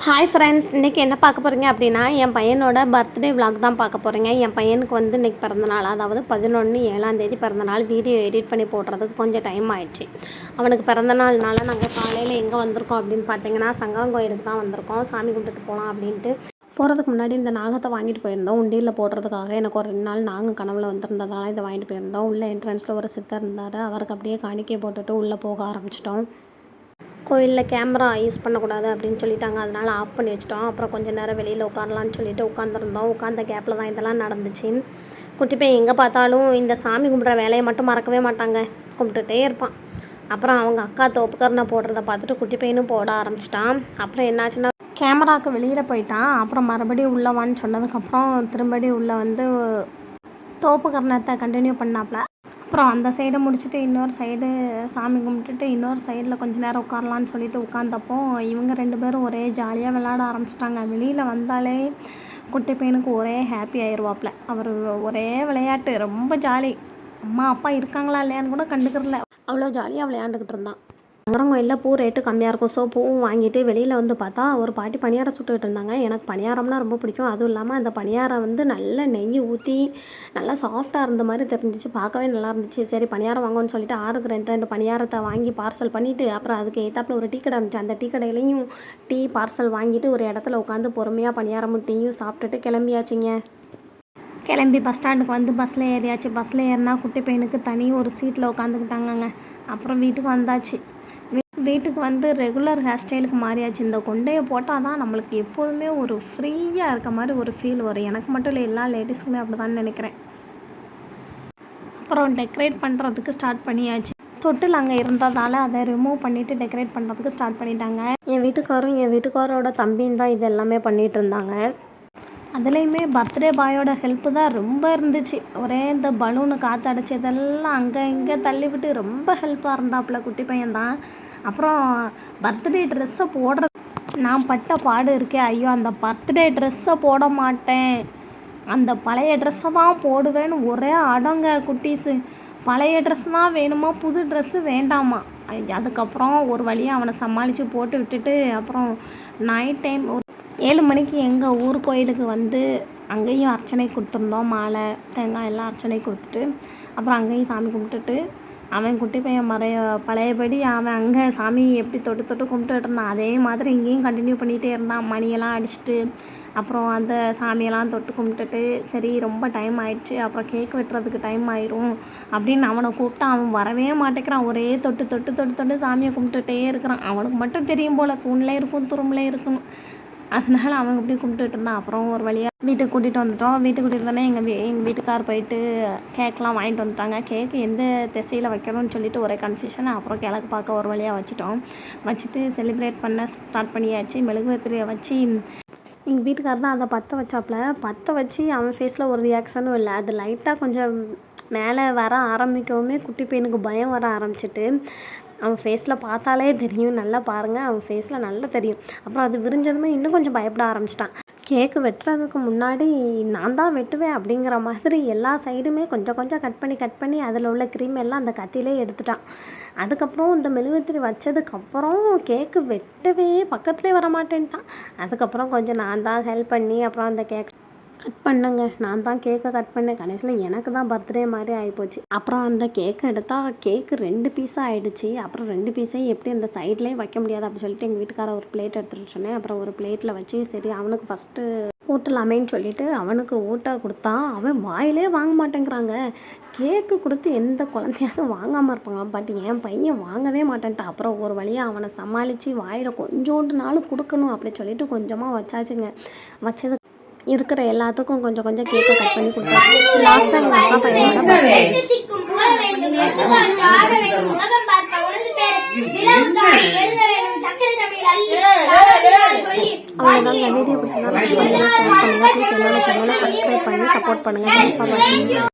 Hi friends, இன்றைக்கி என்ன பார்க்க போகிறீங்க அப்படின்னா, என் பையனோட பர்த்டே விலாக் தான் பார்க்க போகிறீங்க. என் பையனுக்கு வந்து இன்றைக்கி பிறந்தநாள், அதாவது 11/7 பிறந்தநாள். வீடியோ எடிட் பண்ணி போடுறதுக்கு கொஞ்சம் டைம் ஆகிடுச்சு. அவனுக்கு பிறந்தநாள்னால நாங்கள் காலையில் எங்கே வந்திருக்கோம் அப்படின்னு பார்த்தீங்கன்னா, சங்கரங்கோயிலுக்கு தான் வந்திருக்கோம். சாமி கும்பிட்டுட்டு போகலாம் அப்படின்ட்டு. போகிறதுக்கு முன்னாடி இந்த நாகத்தை வாங்கிட்டு போயிருந்தோம். உண்டியில் போடுறதுக்காக எனக்கு ஒரு 2 நாள் நாங்கள் கனவுல வந்திருந்ததால் இதை வாங்கிட்டு போயிருந்தோம். உள்ளே என்ட்ரன்ஸில் ஒரு சித்தர் இருந்தார். அவருக்கு அப்படியே காணிக்கை போட்டுட்டு உள்ளே போக ஆரம்பிச்சிட்டோம். கோயிலில் கேமரா யூஸ் பண்ணக்கூடாது அப்படின்னு சொல்லிட்டாங்க. அதனால் ஆஃப் பண்ணி வச்சிட்டோம். அப்புறம் கொஞ்சம் நேரம் வெளியில் உட்காரலான்னு சொல்லிட்டு உட்காந்துருந்தோம். உட்காந்த கேப்பில் தான் இதெல்லாம் நடந்துச்சு. குட்டி பையன் எங்கே பார்த்தாலும் இந்த சாமி கும்பிட்ற வேலையை மட்டும் மறக்கவே மாட்டாங்க, கும்பிட்டுட்டே இருப்பான். அப்புறம் அவங்க அக்கா தோப்புக்கரணை போடுறத பார்த்துட்டு குட்டி பையனும் போட ஆரம்பிச்சிட்டான். அப்புறம் என்னாச்சுன்னா, கேமராவுக்கு வெளியில் போயிட்டான். அப்புறம் மறுபடியும் உள்ளவான்னு சொன்னதுக்கப்புறம் திரும்படி உள்ளே வந்து தோப்புக்கரணத்தை கண்டினியூ பண்ணாப்புல. அப்புறம் அந்த சைடை முடிச்சுட்டு இன்னொரு சைடு சாமி கும்பிட்டுட்டு இன்னொரு சைடில் கொஞ்சம் நேரம் உட்காரலான்னு சொல்லிட்டு உட்காந்தப்போ இவங்க 2 பேரும் ஒரே ஜாலியாக விளையாட ஆரம்பிச்சிட்டாங்க. வெளியில் வந்தாலே குட்டி பையனுக்கு ஒரே ஹாப்பி ஆயிடுவாப்புல. அவர் ஒரே விளையாட்டு, ரொம்ப ஜாலி. அம்மா அப்பா இருக்காங்களா இல்லையான்னு கூட கண்டுக்கிறல, அவ்வளோ ஜாலியாக விளையாண்டுக்கிட்டு இருந்தான். சங்கரங்கோயிலில் பூ ரேட்டு கம்மியாக இருக்கும். ஸோ பூவும் வாங்கிட்டு வெளியில் வந்து பார்த்தா ஒரு பாட்டி பணியாரம் சுட்டுக்கிட்டு இருந்தாங்க. எனக்கு பணியாரம்னா ரொம்ப பிடிக்கும். அதுவும் இல்லாமல் அந்த பணியாரம் வந்து நல்ல நெய் ஊற்றி நல்லா சாஃப்டாக இருந்த மாதிரி தெரிஞ்சிச்சு. பார்க்கவே நல்லா இருந்துச்சு. சரி பணியாரம் வாங்கன்னு சொல்லிட்டு 6க்கு 2 பணியாரத்தை வாங்கி பார்சல் பண்ணிவிட்டு, அப்புறம் அதுக்கு ஏத்தாப்பில் ஒரு டீ கடை இருந்துச்சு. அந்த டீ கடையிலையும் டீ பார்சல் வாங்கிட்டு ஒரு இடத்துல உட்காந்து பொறுமையாக பணியாரமும் டீயும் சாப்பிட்டுட்டு கிளம்பியாச்சுங்க. கிளம்பி பஸ் ஸ்டாண்டுக்கு வந்து பஸ்ஸில் ஏறியாச்சு. பஸ்ஸில் ஏறினா குட்டி பையனுக்கு தனி ஒரு சீட்டில் உட்காந்துக்கிட்டாங்கங்க. அப்புறம் வீட்டுக்கு வந்தாச்சு. வீட்டுக்கு வந்து ரெகுலர் ஹேர் ஸ்டைலுக்கு மாறியாச்சு. இந்த கொண்டையை போட்டால் தான் நம்மளுக்கு எப்போதுமே ஒரு ஃப்ரீயாக இருக்க மாதிரி ஒரு ஃபீல் வரும். எனக்கு மட்டும் இல்லை, எல்லா லேடிஸுக்குமே அப்படி தான் நினைக்கிறேன். அப்புறம் டெக்கரேட் பண்ணுறதுக்கு ஸ்டார்ட் பண்ணியாச்சு. தொட்டில் அங்கே இருந்ததால் அதை ரிமூவ் பண்ணிவிட்டு டெக்கரேட் பண்ணுறதுக்கு ஸ்டார்ட் பண்ணிட்டாங்க. என் வீட்டுக்காரோட தம்பியும் தான் இது எல்லாமே பண்ணிகிட்டு இருந்தாங்க. அதுலேயுமே பர்த்டே பாயோட ஹெல்ப்பு தான் ரொம்ப இருந்துச்சு. ஒரே இந்த பலூனு காற்று அடைச்சதெல்லாம் அங்கே இங்கே தள்ளி விட்டு ரொம்ப ஹெல்ப்பாக இருந்தாப்புல குட்டி பையன் தான். அப்புறம் பர்த்டே ட்ரெஸ்ஸை போடுற நான் பட்ட பாடு இருக்கே, ஐயோ அந்த பர்த்டே ட்ரெஸ்ஸை போட மாட்டேன், அந்த பழைய ட்ரெஸ்ஸை தான் போடுவேன்னு ஒரே அடங்க குட்டீஸு. பழைய ட்ரெஸ் தான் வேணுமா, புது ட்ரெஸ்ஸு வேண்டாமா. அதுக்கப்புறம் ஒரு வழியாக அவனை சமாளித்து போட்டு விட்டுட்டு அப்புறம் நைட் டைம் 7 மணிக்கு எங்கள் ஊர் கோயிலுக்கு வந்து அங்கேயும் அர்ச்சனை கொடுத்துருந்தோம். மாலை தேங்காய் எல்லாம் அர்ச்சனை கொடுத்துட்டு அப்புறம் அங்கேயும் சாமி கும்பிட்டுட்டு அவன் குட்டி பையன் பழையபடி அவன் அங்கே சாமி எப்படி தொட்டு கும்பிட்டுட்டு இருந்தான், அதே மாதிரி இங்கேயும் கண்டினியூ பண்ணிகிட்டே இருந்தான். மணியெல்லாம் அடிச்சுட்டு அப்புறம் அந்த சாமியெல்லாம் தொட்டு கும்பிட்டுட்டு சரி ரொம்ப டைம் ஆயிடுச்சு, அப்புறம் கேக் வெட்டுறதுக்கு டைம் ஆயிரும் அப்படின்னு அவனை கூப்பிட்டா அவன் வரவே மாட்டேங்கிறான். ஒரே தொட்டு சாமியை கும்பிட்டுட்டே இருக்கிறான். அவனுக்கு மட்டும் தெரியும் போல் தூணில் இருக்கும் துரும்பில் இருக்கணும். அதனால் அவங்க அப்படி கும்பிட்டுட்டு இருந்தான். அப்புறம் ஒரு வழியாக வீட்டுக்கு கூட்டிகிட்டு வந்துட்டோம். வீட்டுக்கு கூட்டிகிட்டு வந்தோடனே எங்கள் வீட்டுக்கார் போயிட்டு கேக்லாம் வாங்கிட்டு வந்துட்டாங்க. கேக்கு எந்த திசையில் வைக்கணும்னு சொல்லிட்டு ஒரே கன்ஃபியூஷன். அப்புறம் கிழக்கு பார்க்க ஒரு வழியாக வச்சுட்டு செலிப்ரேட் பண்ண ஸ்டார்ட் பண்ணியாச்சு. மெழுகுவர்த்தியை வச்சு எங்கள் வீட்டுக்கார் தான் அதை பற்ற வச்சு அவன் ஃபேஸில் ஒரு ரியாக்ஷனும் இல்லை. அது லைட்டாக கொஞ்சம் மேலே வர ஆரம்பிக்கவுமே குட்டி பையனுக்கு பயம் வர ஆரம்பிச்சிட்டு அவன் ஃபேஸில் பார்த்தாலே தெரியும், நல்லா பாருங்கள், அவன் ஃபேஸில் நல்லா தெரியும். அப்புறம் அது விரிஞ்சதுமே இன்னும் கொஞ்சம் பயப்பட ஆரம்பிச்சிட்டான். கேக்கு வெட்டுறதுக்கு முன்னாடி நான் தான் வெட்டுவேன் அப்படிங்கிற மாதிரி எல்லா சைடுமே கொஞ்சம் கட் பண்ணி அதில் உள்ள க்ரீம் எல்லாம் அந்த கத்தியிலே எடுத்துட்டான். அதுக்கப்புறம் இந்த மெழுகுவர்த்தி வச்சதுக்கப்புறம் கேக்கு வெட்டவே பக்கத்துலேயே வர மாட்டேன்ட்டான். அதுக்கப்புறம் கொஞ்சம் நான் தான் ஹெல்ப் பண்ணி அப்புறம் அந்த கேக் கட் பண்ணுங்க. நான் தான் கேக்கை கட் பண்ணேன். கடைசியில் எனக்கு தான் பர்த்டே மாதிரி ஆகிப்போச்சு. அப்புறம் அந்த கேக்கை எடுத்தால் கேக்கு 2 பீஸாக ஆகிடுச்சு. அப்புறம் 2 பீஸையும் எப்படி அந்த சைட்லேயே வைக்க முடியாது அப்படின்னு சொல்லிட்டு எங்கள் வீட்டுக்கார ஒரு பிளேட் எடுத்துகிட்டு சொன்னேன். அப்புறம் ஒரு பிளேட்டில் வச்சு சரி அவனுக்கு ஃபஸ்ட்டு ஊட்டலாமேன்னு சொல்லிட்டு அவனுக்கு ஊட்ட கொடுத்தா அவன் வாயிலே வாங்க மாட்டேங்கிறாங்க. கேக்கு கொடுத்து எந்த குழந்தையாவது வாங்காமல் இருப்பாங்க, பட் என் பையன் வாங்கவே மாட்டேன்ட்டான். அப்புறம் ஒரு வழியாக அவனை சமாளித்து வாயில் கொஞ்சோண்டு நாளும் கொடுக்கணும் அப்படி சொல்லிட்டு கொஞ்சமாக வச்சாச்சுங்க. வச்சது இருக்கிற எல்லாத்துக்கும் கொஞ்சம் கேக்கை கட் பண்ணி கொடுத்தாச்சு. லாஸ்ட்டாக எங்கள் அக்கா பையனோட அவ்வளோதாங்க. வீடியோ பிடிச்சிருந்தா லைக் பண்ணுங்கள், ஷேர் பண்ணுங்கள், ப்ளீஸ் என்னோட சேனலை சப்ஸ்கிரைப் பண்ணி சப்போர்ட் பண்ணுங்கள். தேங்க்ஸ் ஃபார் வாட்சிங்.